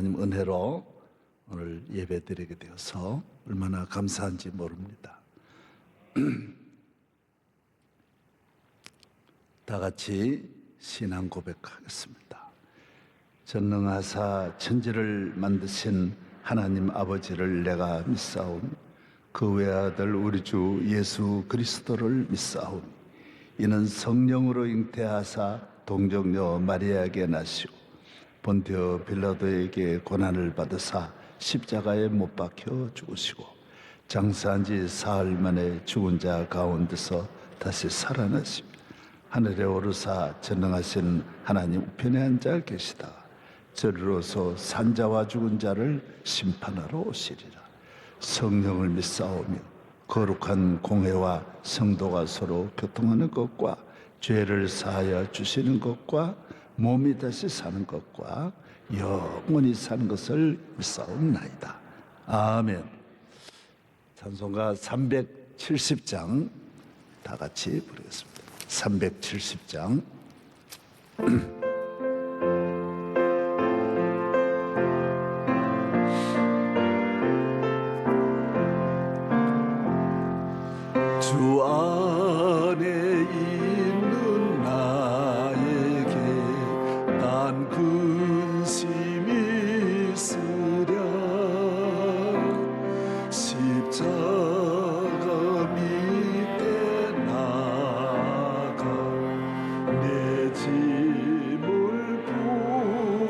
하나님 은혜로 오늘 예배 드리게 되어서 얼마나 감사한지 모릅니다. 다 같이 신앙 고백하겠습니다. 전능하사 천지를 만드신 하나님 아버지를 내가 믿사오니 그 외아들 우리 주 예수 그리스도를 믿사오니 이는 성령으로 잉태하사 동정녀 마리아에게 나시고 본디오 빌라도에게 고난을 받으사 십자가에 못 박혀 죽으시고 장사한 지 사흘 만에 죽은 자 가운데서 다시 살아나시며 하늘에 오르사 전능하신 하나님 우편에 앉아 계시다. 저리로서 산자와 죽은 자를 심판하러 오시리라. 성령을 믿사오며 거룩한 공회와 성도가 서로 교통하는 것과 죄를 사하여 주시는 것과 몸이 다시 사는 것과 영원히 사는 것을 믿사옵나이다. 아멘. 찬송가 370장 다 같이 부르겠습니다. 370장. 주 안에 있는 나에게 난 근심이 있으랴. 십자가 밑에 나가 내 짐을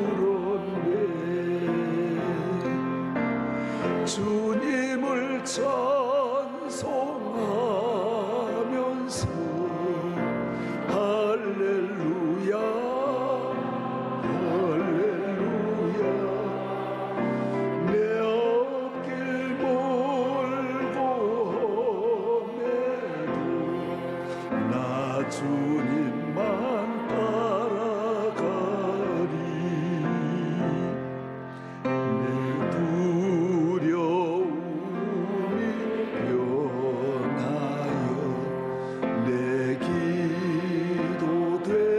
풀었네. 주님을 찬송하면서 할렐루야 할렐루야. 내 앞길 멀고 험해도 나 주님만 따라가리. 내 두려움이 변하여 내 기도 되었고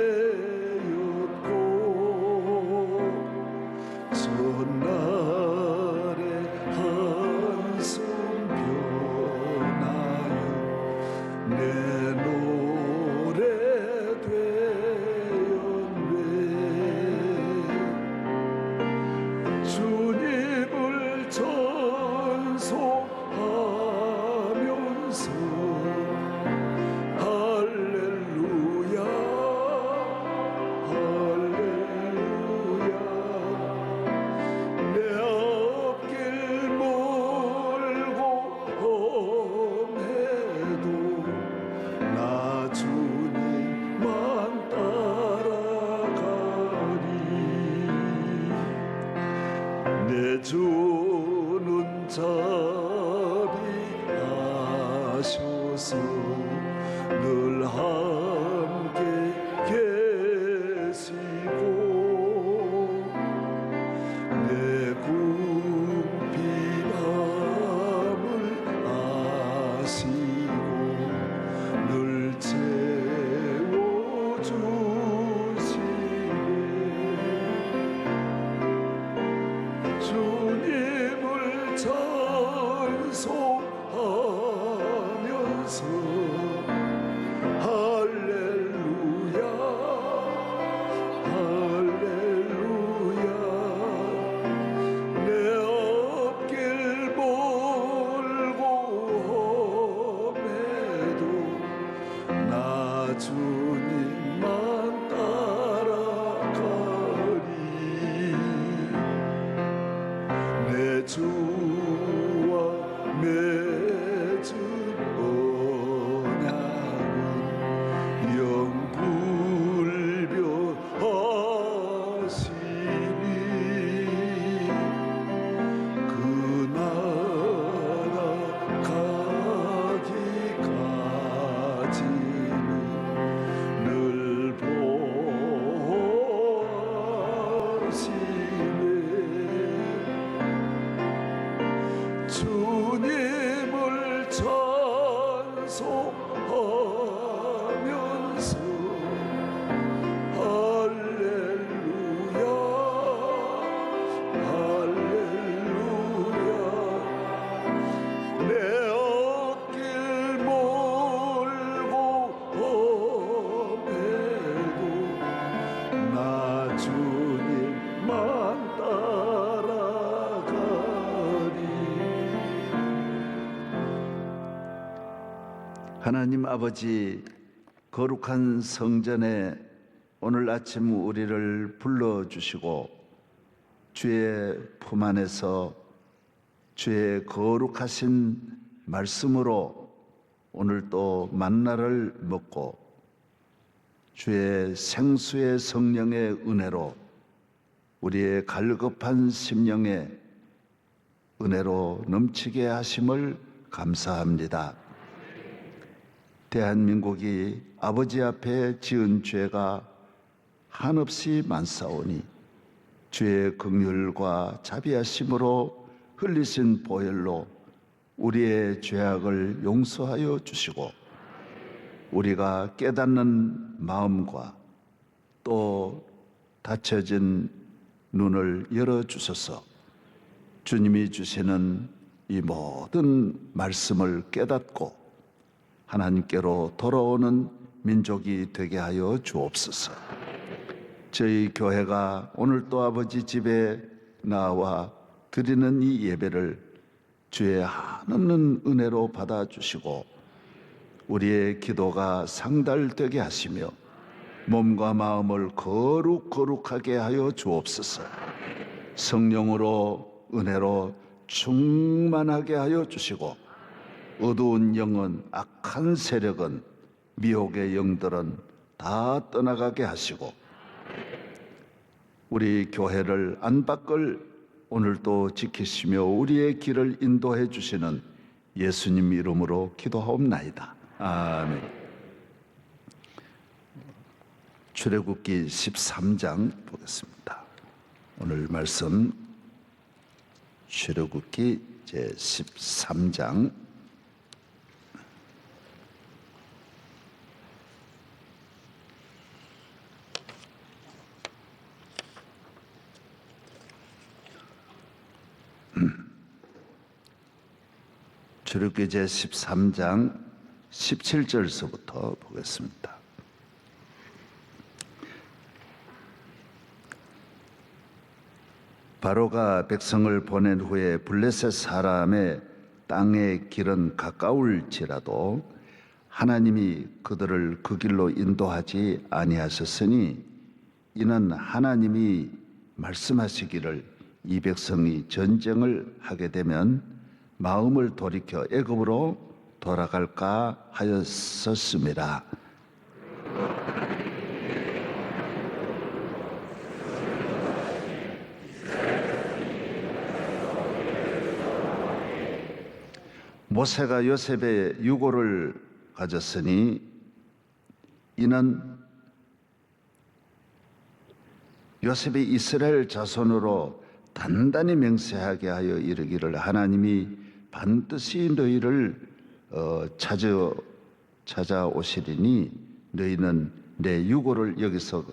전날의 한숨 변하여 내 노래 되었네. 주님을 찬송하면서 할렐루야 할렐루야. 내 앞길 멀고 험해도 나 주님만 따라가리. 내 주는 자비하셔서 늘 함께 계시고 내 궁핍함을 아시고 늘 채워주시네. 주님을 찬송하면서 할렐루야 하나님 아버지, 거룩한 성전에 오늘 아침 우리를 불러주시고 주의 품 안에서 주의 거룩하신 말씀으로 오늘 또 만나를 먹고 주의 생수의 성령의 은혜로 우리의 갈급한 심령에 은혜로 넘치게 하심을 감사합니다. 대한민국이 아버지 앞에 지은 죄가 한없이 많사오니 주의 긍휼과 자비하심으로 흘리신 보혈로 우리의 죄악을 용서하여 주시고 우리가 깨닫는 마음과 또 닫혀진 눈을 열어주셔서 주님이 주시는 이 모든 말씀을 깨닫고 하나님께로 돌아오는 민족이 되게 하여 주옵소서. 저희 교회가 오늘 또 아버지 집에 나와 드리는 이 예배를 주의 한없는 은혜로 받아주시고 우리의 기도가 상달되게 하시며 몸과 마음을 거룩하게 하여 주옵소서. 성령으로 은혜로 충만하게 하여 주시고 어두운 영은, 악한 세력은, 미혹의 영들은 다 떠나가게 하시고 우리 교회를 안팎을 오늘도 지키시며 우리의 길을 인도해 주시는 예수님 이름으로 기도하옵나이다. 아멘. 출애굽기 13장 보겠습니다. 오늘 말씀 출애굽기 제 13장 출애굽기 제 13장 17절서부터 보겠습니다. 바로가 백성을 보낸 후에 블레셋 사람의 땅의 길은 가까울지라도 하나님이 그들을 그 길로 인도하지 아니하셨으니 이는 하나님이 말씀하시기를 이 백성이 전쟁을 하게 되면 마음을 돌이켜 애굽으로 돌아갈까 하였었습니다. 모세가 요셉의 유고를 가졌으니 이는 요셉이 이스라엘 자손으로 단단히 맹세하게 하여 이르기를 하나님이 반드시 너희를 찾아오시리니 너희는 내 유고를 여기서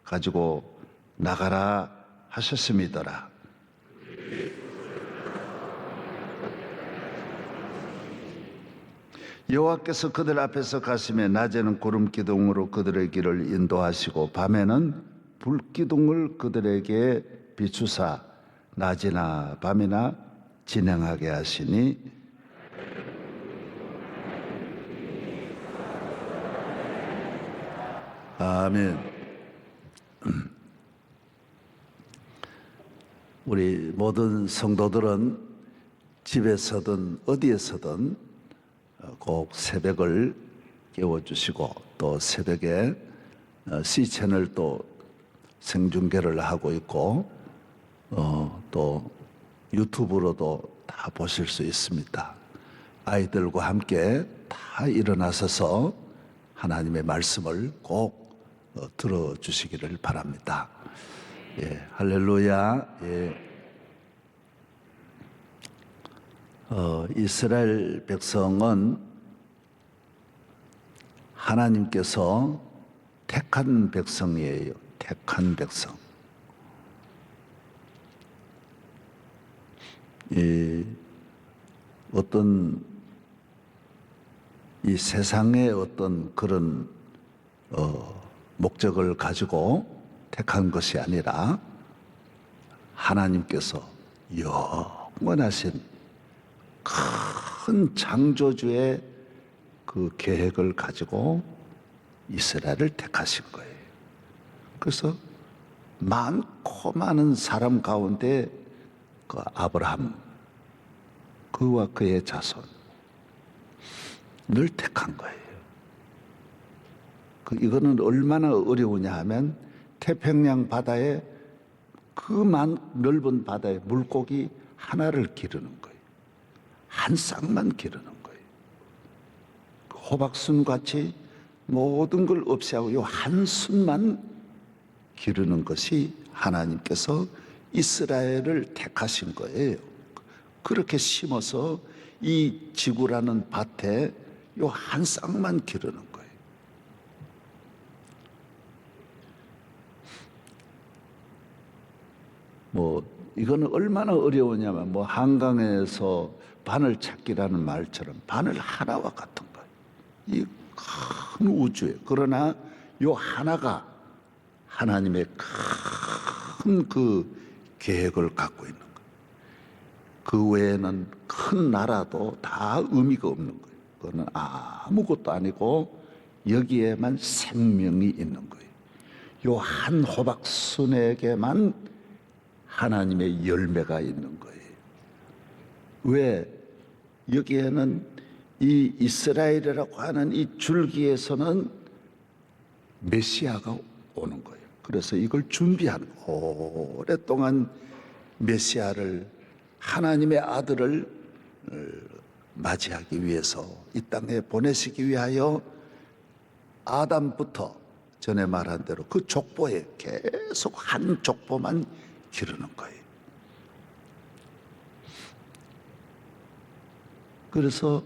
가지고 나가라 하셨음이더라. 여호와께서 그들 앞에서 가시매 낮에는 구름 기둥으로 그들의 길을 인도하시고 밤에는 불 기둥을 그들에게 비추사 낮이나 밤이나 진행하게 하시니 아멘. 우리 모든 성도들은 집에서든 어디에서든 꼭 새벽을 깨워주시고 또 새벽에 C채널 또 생중계를 하고 있고 또 유튜브로도 다 보실 수 있습니다. 아이들과 함께 다 일어나셔서 하나님의 말씀을 꼭 들어주시기를 바랍니다. 예, 할렐루야. 예. 이스라엘 백성은 하나님께서 택한 백성이에요. 택한 백성. 어떤 이 세상의 어떤 그런 목적을 가지고 택한 것이 아니라 하나님께서 영원하신 큰 창조주의 그 계획을 가지고 이스라엘을 택하신 거예요. 그래서 많고 많은 사람 가운데 그 아브라함, 그와 그의 자손 늘 택한 거예요. 이거는 얼마나 어려우냐 하면 태평양 바다에 그 넓은 바다에 물고기 하나를 기르는 거예요. 한 쌍만 기르는 거예요. 호박순 같이 모든 걸 없애하고 요 한 순만 기르는 것이 하나님께서 이스라엘을 택하신 거예요. 그렇게 심어서 이 지구라는 밭에 요 한 쌍만 기르는 거예요. 이거는 얼마나 어려우냐면 한강에서 바늘 찾기라는 말처럼 바늘 하나와 같은 거예요. 이 큰 우주에. 그러나 요 하나가 하나님의 큰 그 계획을 갖고 있는 거예요. 그 외에는 큰 나라도 다 의미가 없는 거예요. 그거는 아무것도 아니고 여기에만 생명이 있는 거예요. 요 한 호박순에게만 하나님의 열매가 있는 거예요. 왜? 여기에는 이 이스라엘이라고 하는 이 줄기에서는 메시아가 오는 거예요. 그래서 이걸 준비하는, 오랫동안 메시아를, 하나님의 아들을 맞이하기 위해서 이 땅에 보내시기 위하여 아담부터 전에 말한 대로 그 족보에 계속 한 족보만 기르는 거예요. 그래서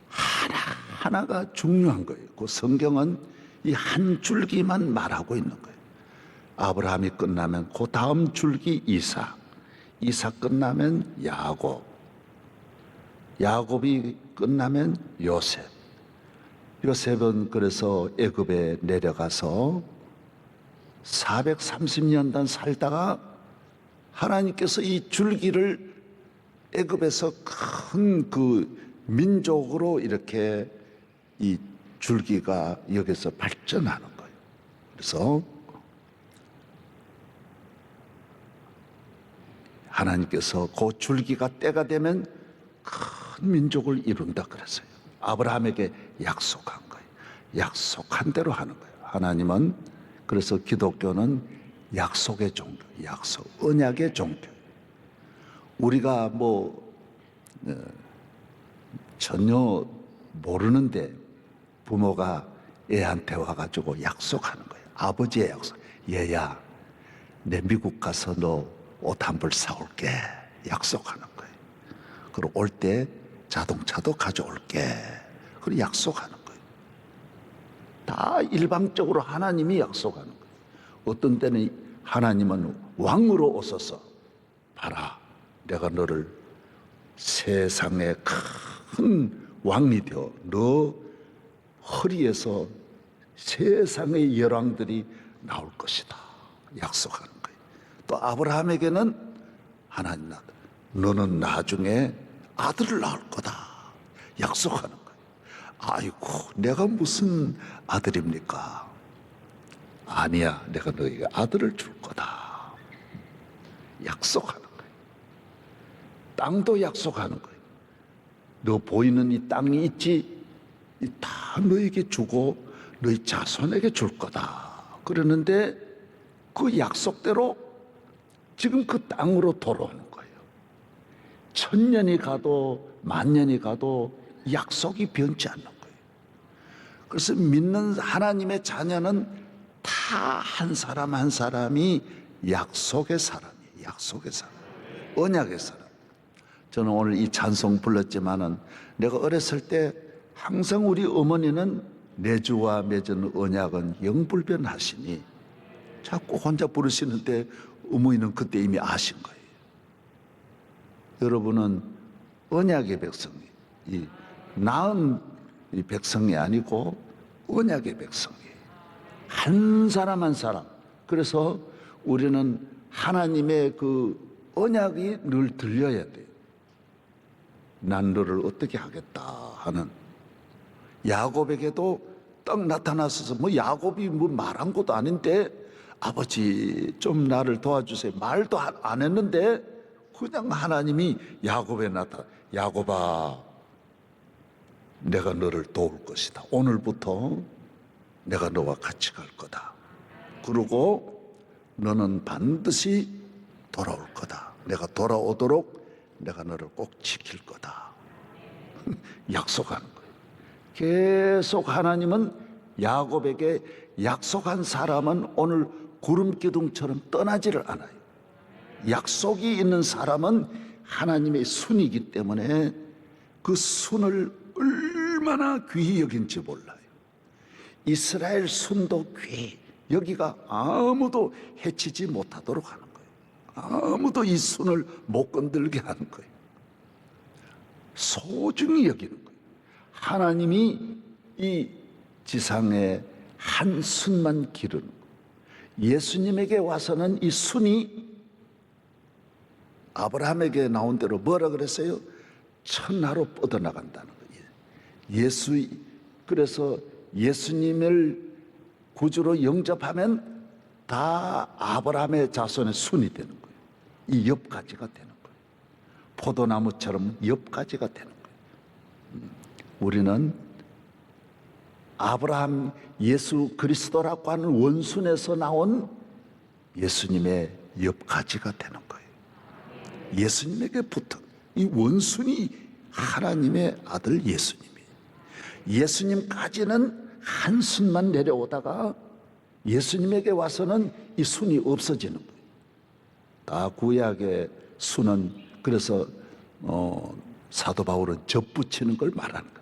하나하나가 중요한 거예요. 그 성경은 이 한 줄기만 말하고 있는 거예요. 아브라함이 끝나면 그 다음 줄기 이삭, 이삭 끝나면 야곱, 야곱이 끝나면 요셉, 요셉은 그래서 애굽에 내려가서 430년간 살다가 하나님께서 이 줄기를 애굽에서 큰 그 민족으로 이렇게 이 줄기가 여기서 발전하는 거예요. 그래서 하나님께서 그 줄기가 때가 되면 큰 민족을 이룬다 그랬어요. 아브라함에게 약속한 거예요. 약속한 대로 하는 거예요. 하나님은, 그래서 기독교는 약속의 종교, 언약의 종교. 우리가 전혀 모르는데 부모가 애한테 와가지고 약속하는 거예요. 아버지의 약속. 얘야, 내 미국 가서 너 옷 한 벌 사올게. 약속하는 거예요. 그리고 올 때 자동차도 가져올게. 그리고 약속하는 거예요. 다 일방적으로 하나님이 약속하는 거예요. 어떤 때는 하나님은 왕으로 오셔서, 봐라, 내가 너를 세상의 큰 왕이 되어 너 허리에서 세상의 열왕들이 나올 것이다. 약속하는 거예요. 또 아브라함에게는 하나님, 너는 나중에 아들을 낳을 거다. 약속하는 거예요. 아이고, 내가 무슨 아들입니까? 아니야, 내가 너에게 아들을 줄 거다. 약속하는 거예요. 땅도 약속하는 거예요. 너 보이는 이 땅이 있지? 다 너에게 주고 너희 자손에게 줄 거다. 그러는데 그 약속대로 지금 그 땅으로 돌아오는 거예요. 1000년이 가도 10,000년이 가도 약속이 변치 않는 거예요. 그래서 믿는 하나님의 자녀는 다 한 사람 한 사람이 약속의 사람이에요. 약속의 사람, 언약의 사람. 저는 오늘 이 찬송 불렀지만은 내가 어렸을 때 항상 우리 어머니는 내 주와 맺은 언약은 영불변하시니 자꾸 혼자 부르시는데 어머니는 그때 이미 아신 거예요. 여러분은 언약의 백성이, 이 나은 이 백성이 아니고 언약의 백성이에요. 한 사람 한 사람. 그래서 우리는 하나님의 그 언약이 늘 들려야 돼요. 난 너를 어떻게 하겠다 하는 야곱에게도 딱 나타나서 뭐 야곱이 뭐 말한 것도 아닌데 아버지 좀 나를 도와주세요. 말도 안 했는데 그냥 하나님이 야곱에 나타나 야곱아 내가 너를 도울 것이다. 오늘부터 내가 너와 같이 갈 거다. 그러고 너는 반드시 돌아올 거다. 내가 돌아오도록 내가 너를 꼭 지킬 거다. 약속하는 거예요. 계속 하나님은 야곱에게 약속한 사람은 오늘 구름 기둥처럼 떠나지를 않아요. 약속이 있는 사람은 하나님의 순이기 때문에 그 순을 얼마나 귀히 여긴지 몰라요. 이스라엘 순도 귀히 여기가 아무도 해치지 못하도록 하는 거예요. 아무도 이 순을 못 건들게 하는 거예요. 소중히 여기는 거예요. 하나님이 이 지상에 한 순만 기르는 거예요. 예수님에게 와서는 이 순이 아브라함에게 나온 대로 뭐라 그랬어요? 천하로 뻗어나간다는 거예요. 그래서 예수님을 구주로 영접하면 다 아브라함의 자손의 순이 되는 거예요. 이 엽가지가 되는 거예요. 포도나무처럼 엽가지가 되는 거예요. 우리는 아브라함 예수 그리스도라고 하는 원순에서 나온 예수님의 엽가지가 되는 거예요. 예수님에게 붙은 이 원순이 하나님의 아들 예수님이에요. 예수님까지는 한 순만 내려오다가 예수님에게 와서는 이 순이 없어지는 거예요. 다 구약의 순은 그래서 사도 바울은 접붙이는 걸 말하는 거예요.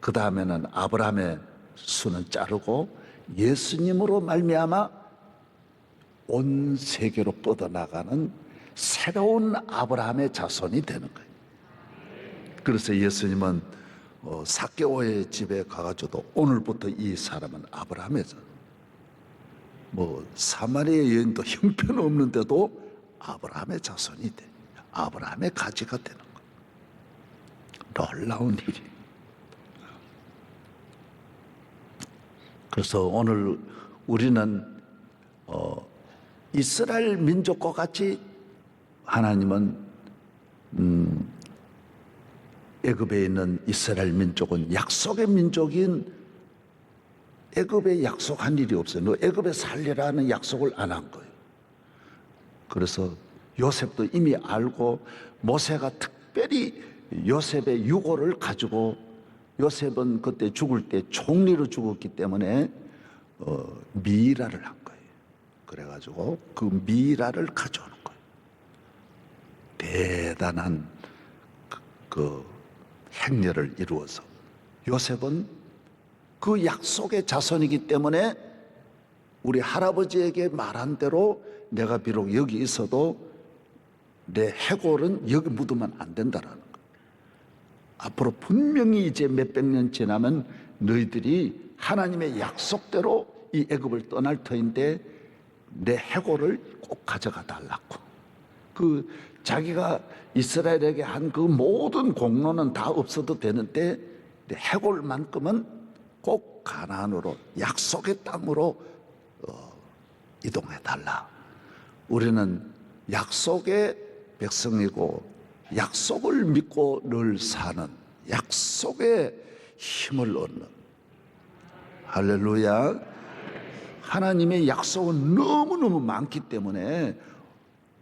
그 다음에는 아브라함의 순은 자르고 예수님으로 말미암아 온 세계로 뻗어나가는 새로운 아브라함의 자손이 되는 거예요. 그래서 예수님은 삭개오의 집에 가가지고도 오늘부터 이 사람은 아브라함의 자손. 뭐 사마리아 여인도 형편없는데도 아브라함의 자손이 돼. 아브라함의 가지가 되는 거예요. 놀라운 일이. 그래서 오늘 우리는 이스라엘 민족과 같이 하나님은 애굽에 있는 이스라엘 민족은 약속의 민족인 애굽에 약속한 일이 없어요. 너 애굽에 살리라는 약속을 안 한 거예요. 그래서 요셉도 이미 알고 모세가 특별히 요셉의 유고를 가지고 요셉은 그때 죽을 때 총리로 죽었기 때문에 미이라를 한 거예요. 그래가지고 그 미이라를 가져오는 거예요. 대단한 그 행렬을 이루어서 요셉은 그 약속의 자손이기 때문에 우리 할아버지에게 말한 대로 내가 비록 여기 있어도 내 해골은 여기 묻으면 안 된다라는 거예요. 앞으로 분명히 이제 몇백 년 지나면 너희들이 하나님의 약속대로 이 애굽을 떠날 터인데 내 해골을 꼭 가져가 달라고. 그 자기가 이스라엘에게 한 그 모든 공로는 다 없어도 되는데 내 해골만큼은 꼭 가나안으로 약속의 땅으로 이동해 달라. 우리는 약속의 백성이고 약속을 믿고 늘 사는 약속의 힘을 얻는 할렐루야. 하나님의 약속은 너무너무 많기 때문에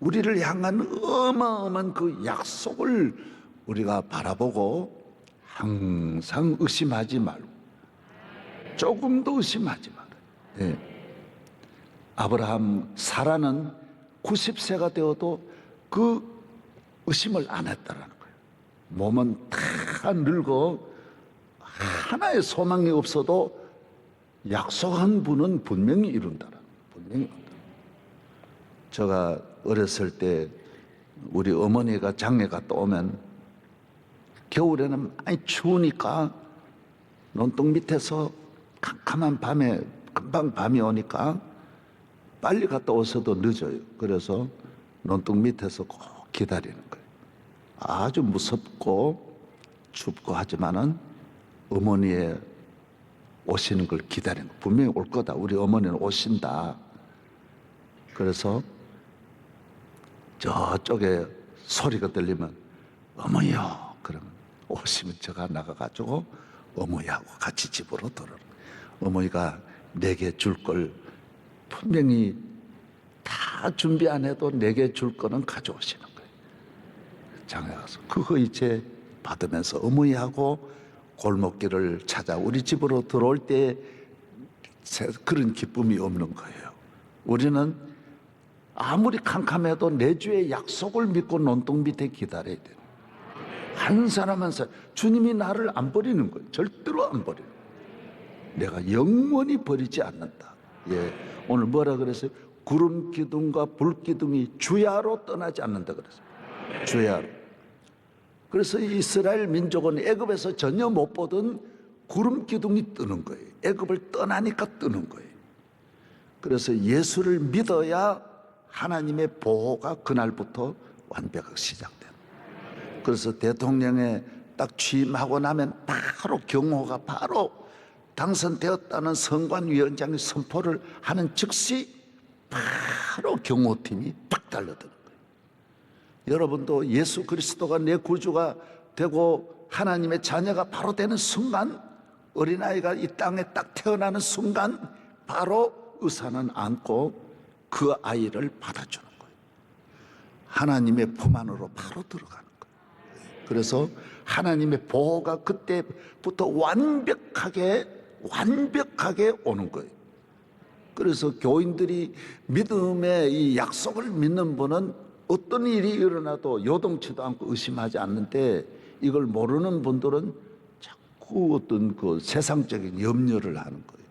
우리를 향한 어마어마한 그 약속을 우리가 바라보고 항상 의심하지 말고 조금도 의심하지 말아요. 네. 아브라함 사라는 90세가 되어도 그 의심을 안 했다라는 거예요. 몸은 다 늙어 하나의 소망이 없어도 약속한 분은 분명히 이룬다라는 거예요. 분명히 이룬다. 제가 어렸을 때 우리 어머니가 장에 갔다 오면 겨울에는 많이 추우니까 논둑 밑에서 캄캄한 밤에 금방 밤이 오니까 빨리 갔다 오셔도 늦어요. 그래서 논둑 밑에서 꼭 기다리는 거예요. 아주 무섭고 춥고 하지만은 어머니의 오시는 걸 기다리는 거. 분명히 올 거다. 우리 어머니는 오신다. 그래서 저쪽에 소리가 들리면 어머니요. 그러면 오시면 제가 나가가지고 어머니하고 같이 집으로 들어오는 거예요. 어머니가 내게 줄 걸 분명히 다 준비 안 해도 내게 줄 거는 가져오시는 거예요. 장에 가서 그거 이제 받으면서 어머니하고 골목길을 찾아 우리 집으로 들어올 때 그런 기쁨이 없는 거예요. 우리는 아무리 캄캄해도 내주의 약속을 믿고 논동 밑에 기다려야 돼요. 한 사람 한 사람 주님이 나를 안 버리는 거예요. 절대로 안 버려요. 내가 영원히 버리지 않는다. 예, 오늘 뭐라 그랬어요? 구름 기둥과 불 기둥이 주야로 떠나지 않는다 그랬어요. 주야로. 그래서 이스라엘 민족은 애굽에서 전혀 못 보던 구름 기둥이 뜨는 거예요. 애굽을 떠나니까 뜨는 거예요. 그래서 예수를 믿어야 하나님의 보호가 그날부터 완벽하게 시작돼요. 그래서 대통령에 딱 취임하고 나면 바로 경호가 바로 당선되었다는 선관위원장이 선포를 하는 즉시 바로 경호팀이 딱 달려드는 거예요. 여러분도 예수 그리스도가 내 구주가 되고 하나님의 자녀가 바로 되는 순간, 어린아이가 이 땅에 딱 태어나는 순간 바로 의사는 안고 그 아이를 받아주는 거예요. 하나님의 품 안으로 바로 들어가는 거예요. 그래서 하나님의 보호가 그때부터 완벽하게 오는 거예요. 그래서 교인들이 믿음의 이 약속을 믿는 분은 어떤 일이 일어나도 요동치도 않고 의심하지 않는데, 이걸 모르는 분들은 자꾸 어떤 그 세상적인 염려를 하는 거예요.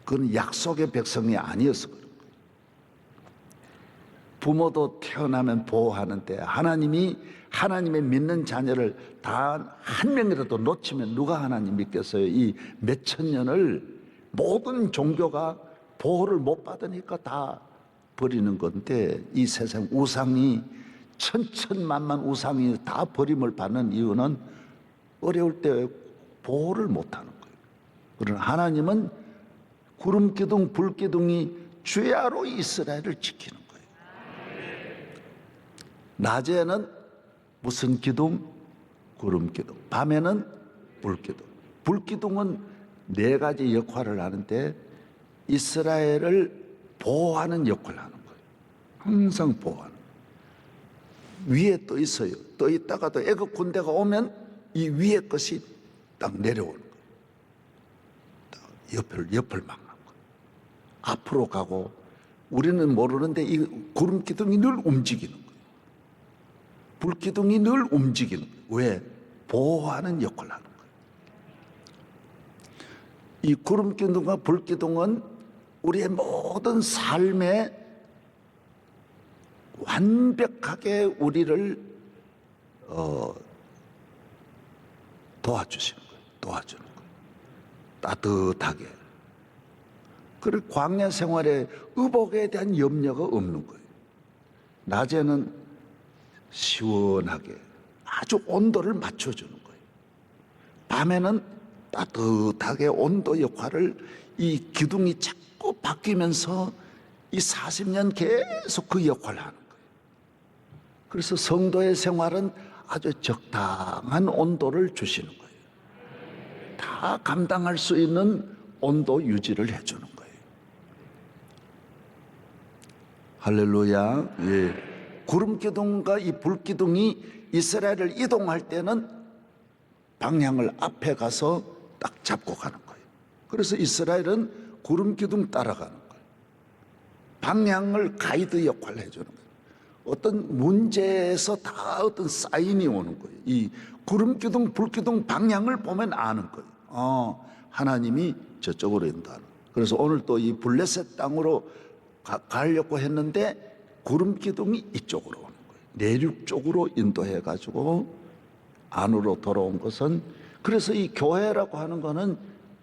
그건 약속의 백성이 아니어서 그런 거예요. 부모도 태어나면 보호하는데 하나님의 믿는 자녀를 단 한 명이라도 놓치면 누가 하나님 믿겠어요? 이 몇천 년을 모든 종교가 보호를 못 받으니까 다 버리는 건데, 이 세상 우상이 천천만만 우상이 다 버림을 받는 이유는 어려울 때 보호를 못하는 거예요. 그러나 하나님은 구름 기둥, 불 기둥이 주야로 이스라엘을 지키는 거예요. 낮에는 무슨 기둥? 구름 기둥. 밤에는 불 기둥. 불 기둥은 네 가지 역할을 하는데 이스라엘을 보호하는 역할을 하는 거예요. 항상 보호하는 거예요. 위에 떠 있어요. 떠 있다가도 애굽 군대가 오면 이 위에 것이 딱 내려오는 거예요. 옆을 막는 거예요. 앞으로 가고, 우리는 모르는데 이 구름 기둥이 늘 움직이는 거예요. 불 기둥이 늘 움직이는 거예요. 왜? 보호하는 역할을 하는 거예요. 이 구름 기둥과 불 기둥은 우리의 모든 삶에 완벽하게 우리를 도와주시는 거예요. 도와주는 거예요. 따뜻하게. 그리고 광야 생활에 의복에 대한 염려가 없는 거예요. 낮에는 시원하게 아주 온도를 맞춰주는 거예요. 밤에는 따뜻하게 온도 역할을, 이 기둥이 자꾸 바뀌면서 이 40년 계속 그 역할을 하는 거예요. 그래서 성도의 생활은 아주 적당한 온도를 주시는 거예요. 다 감당할 수 있는 온도 유지를 해주는 거예요. 할렐루야. 예. 구름 기둥과 이 불 기둥이 이스라엘을 이동할 때는 방향을 앞에 가서 딱 잡고 가는 거예요. 그래서 이스라엘은 구름 기둥 따라가는 거예요. 방향을 가이드 역할을 해주는 거예요. 어떤 문제에서 다 어떤 사인이 오는 거예요. 이 구름 기둥, 불 기둥 방향을 보면 아는 거예요. 하나님이 저쪽으로 인도하는. 그래서 오늘 또 이 블레셋 땅으로 가려고 했는데 구름 기둥이 이쪽으로 오는 거예요. 내륙 쪽으로 인도해 가지고 안으로 돌아온 것은, 그래서 이 교회라고 하는 거는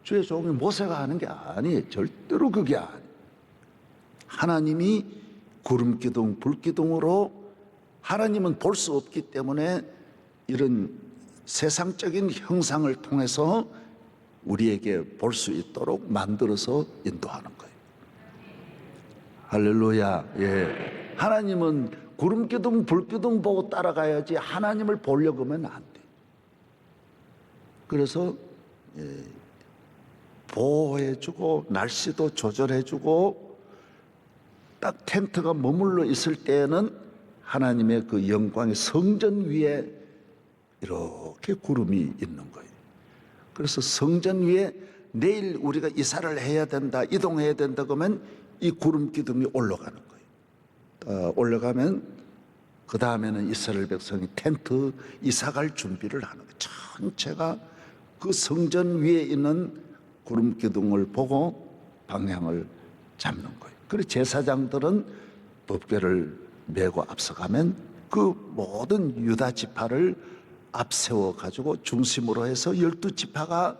주의 종이 모세가 하는 게 아니에요. 절대로 그게 아니에요. 하나님이 구름 기둥, 불 기둥으로, 하나님은 볼 수 없기 때문에 이런 세상적인 형상을 통해서 우리에게 볼 수 있도록 만들어서 인도하는 거예요. 할렐루야. 예. 하나님은 구름 기둥, 불 기둥 보고 따라가야지 하나님을 보려고 하면 안 돼. 그래서 보호해주고 날씨도 조절해주고 딱 텐트가 머물러 있을 때에는 하나님의 그 영광의 성전 위에 이렇게 구름이 있는 거예요. 그래서 성전 위에 내일 우리가 이사를 해야 된다, 이동해야 된다 그러면 이 구름 기둥이 올라가는 거예요. 올라가면 그 다음에는 이스라엘 백성이 텐트 이사갈 준비를 하는 거예요. 전체가 그 성전 위에 있는 구름 기둥을 보고 방향을 잡는 거예요. 그리고 제사장들은 법궤를 메고 앞서가면 그 모든 유다 지파를 앞세워 가지고 중심으로 해서 12지파가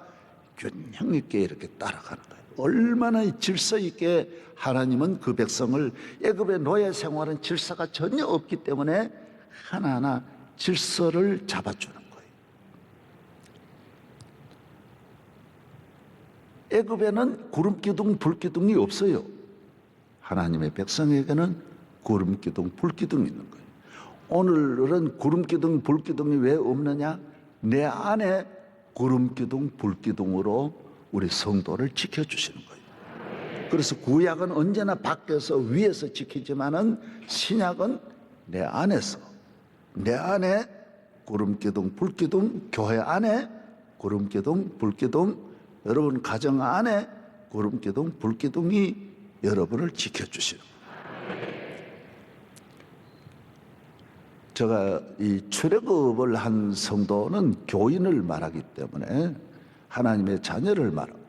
균형 있게 이렇게 따라가는 거예요. 얼마나 질서 있게 하나님은 그 백성을, 애굽의 노예 생활은 질서가 전혀 없기 때문에 하나하나 질서를 잡아주는 거예요. 애굽에는 구름기둥, 불기둥이 없어요. 하나님의 백성에게는 구름기둥, 불기둥이 있는 거예요. 오늘은 구름기둥, 불기둥이 왜 없느냐? 내 안에 구름기둥, 불기둥으로 우리 성도를 지켜주시는 거예요. 그래서 구약은 언제나 밖에서 위에서 지키지만은 신약은 내 안에서, 내 안에 구름기둥, 불기둥, 교회 안에 구름기둥, 불기둥, 여러분 가정 안에 구름기둥, 불기둥이 여러분을 지켜주시는 거예요. 제가 이 출애굽을 한 성도는 교인을 말하기 때문에 하나님의 자녀를 말하고,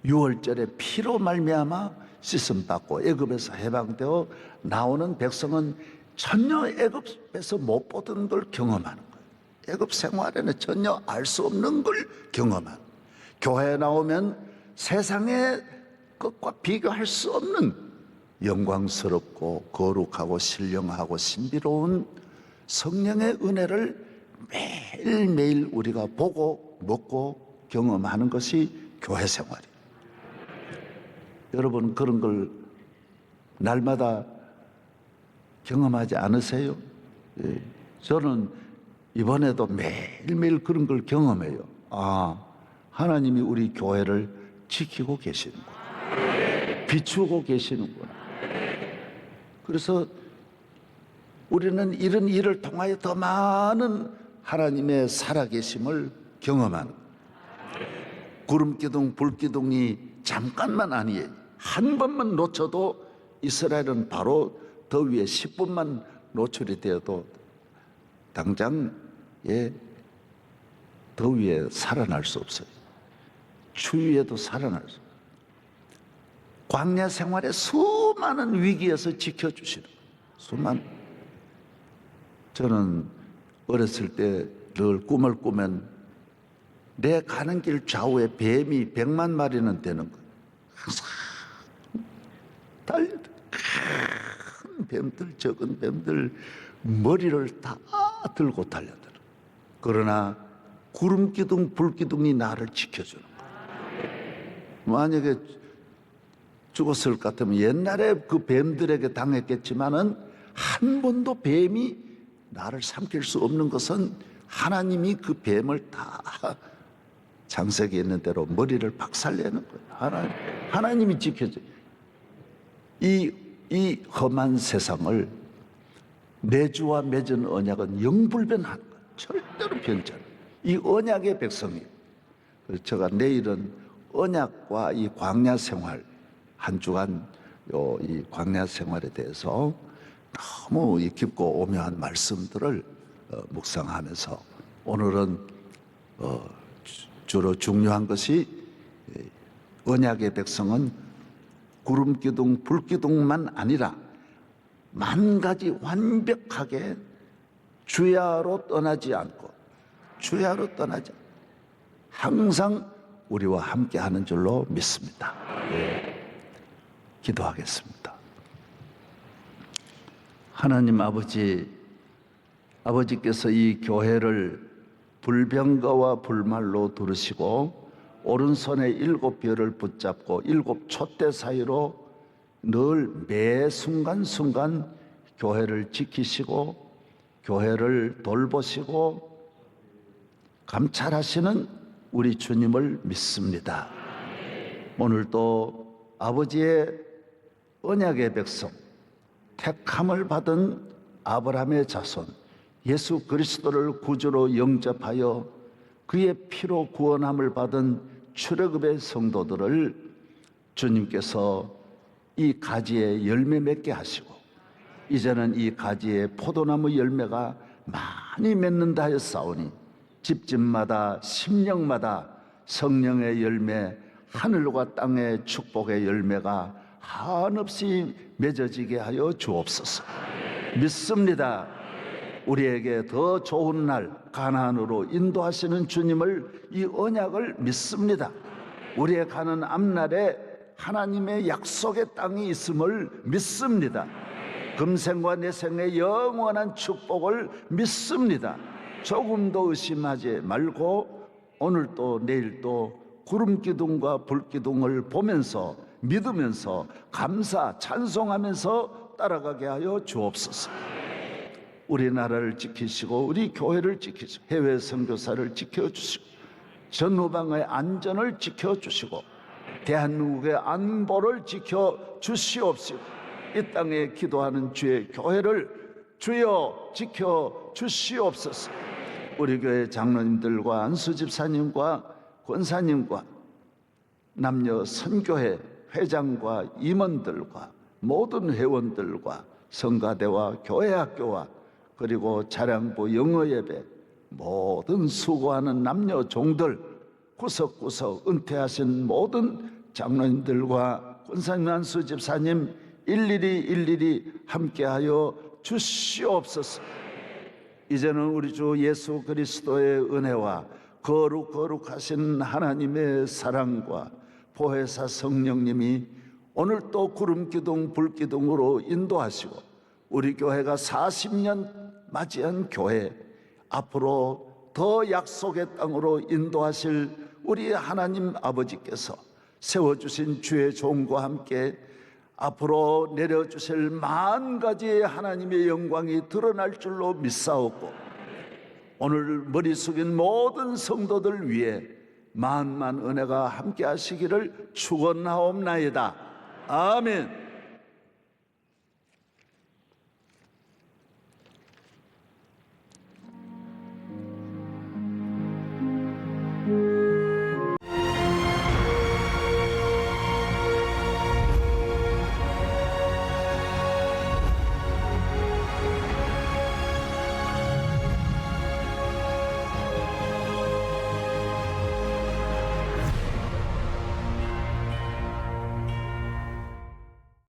유월절에 피로 말미암아 씻음 받고 애굽에서 해방되어 나오는 백성은 전혀 애굽에서 못 보던 걸 경험하는 거예요. 애굽 생활에는 전혀 알 수 없는 걸 경험하는, 교회에 나오면 세상의 것과 비교할 수 없는 영광스럽고 거룩하고 신령하고 신비로운 성령의 은혜를 매일매일 우리가 보고 먹고 경험하는 것이 교회 생활이에요. 여러분 그런 걸 날마다 경험하지 않으세요? 예. 저는 이번에도 매일매일 그런 걸 경험해요. 아, 하나님이 우리 교회를 지키고 계시는구나, 비추고 계시는구나. 그래서 우리는 이런 일을 통하여 더 많은 하나님의 살아계심을 경험하는, 구름기둥, 불기둥이 잠깐만 아니에요. 한 번만 놓쳐도 이스라엘은 바로 더위에 10분만 노출이 되어도 당장 더위에 살아날 수 없어요. 추위에도 살아날 수 없어요. 광야 생활의 수많은 위기에서 지켜주시는 거예요. 수많은. 저는 어렸을 때 늘 꿈을 꾸면 내 가는 길 좌우에 뱀이 100만 마리는 되는 거예요. 항상 달려들, 큰 뱀들, 적은 뱀들 머리를 다 들고 달려들어. 그러나 구름기둥, 불기둥이 나를 지켜주는 거예요. 만약에 죽었을 것 같으면 옛날에 그 뱀들에게 당했겠지만은 한 번도 뱀이 나를 삼킬 수 없는 것은 하나님이 그 뱀을 다 창세기에 있는 대로 머리를 박살내는 거예요. 하나님이 지켜줘요. 이 험한 세상을 내 주와 맺은 언약은 영불변하는 거예요. 절대로 변치 않아요. 이 언약의 백성이에요. 그래서 제가 내일은 언약과 이 광야 생활, 한 주간 이 광야 생활에 대해서 너무 깊고 오묘한 말씀들을 묵상하면서, 오늘은 주로 중요한 것이 언약의 백성은 구름기둥, 불기둥만 아니라 만 가지 완벽하게 주야로 떠나지 않고, 주야로 떠나지 않고 항상 우리와 함께하는 줄로 믿습니다. 기도하겠습니다. 하나님 아버지께서 이 교회를 불병거와 불말로 두르시고 오른손에 7별을 붙잡고 7촛대 사이로 늘 매 순간순간 교회를 지키시고 교회를 돌보시고 감찰하시는 우리 주님을 믿습니다. 오늘도 아버지의 언약의 백성, 택함을 받은 아브라함의 자손 예수 그리스도를 구주로 영접하여 그의 피로 구원함을 받은 출애굽의 성도들을 주님께서 이 가지에 열매 맺게 하시고 이제는 이 가지에 포도나무 열매가 많이 맺는다 하였사오니 집집마다 심령마다 성령의 열매, 하늘과 땅의 축복의 열매가 한없이 맺어지게 하여 주옵소서. 믿습니다. 우리에게 더 좋은 날 가나안으로 인도하시는 주님을, 이 언약을 믿습니다. 우리의 가는 앞날에 하나님의 약속의 땅이 있음을 믿습니다. 금생과 내생의 영원한 축복을 믿습니다. 조금도 의심하지 말고 오늘도 내일도 구름 기둥과 불 기둥을 보면서 믿으면서 감사 찬송하면서 따라가게 하여 주옵소서. 우리나라를 지키시고 우리 교회를 지키시고 해외 선교사를 지켜주시고 전후방의 안전을 지켜주시고 대한민국의 안보를 지켜주시옵시고 이 땅에 기도하는 주의 교회를 주여 지켜주시옵소서. 우리 교회 장로님들과 안수집사님과 권사님과 남녀 선교회 회장과 임원들과 모든 회원들과 성가대와 교회학교와 그리고 차량부 영어예배 모든 수고하는 남녀 종들 구석구석 은퇴하신 모든 장로님들과 권사님 안수집사님 일일이 함께하여 주시옵소서. 이제는 우리 주 예수 그리스도의 은혜와 거룩하신 하나님의 사랑과 보혜사 성령님이 오늘 또 구름기둥 불기둥으로 인도하시고 우리 교회가 40년 맞이한 교회, 앞으로 더 약속의 땅으로 인도하실 우리 하나님 아버지께서 세워주신 주의 종과 함께 앞으로 내려주실 만 가지의 하나님의 영광이 드러날 줄로 믿사옵고 오늘 머리 숙인 모든 성도들 위해 만만 은혜가 함께 하시기를 축원하옵나이다. 아멘.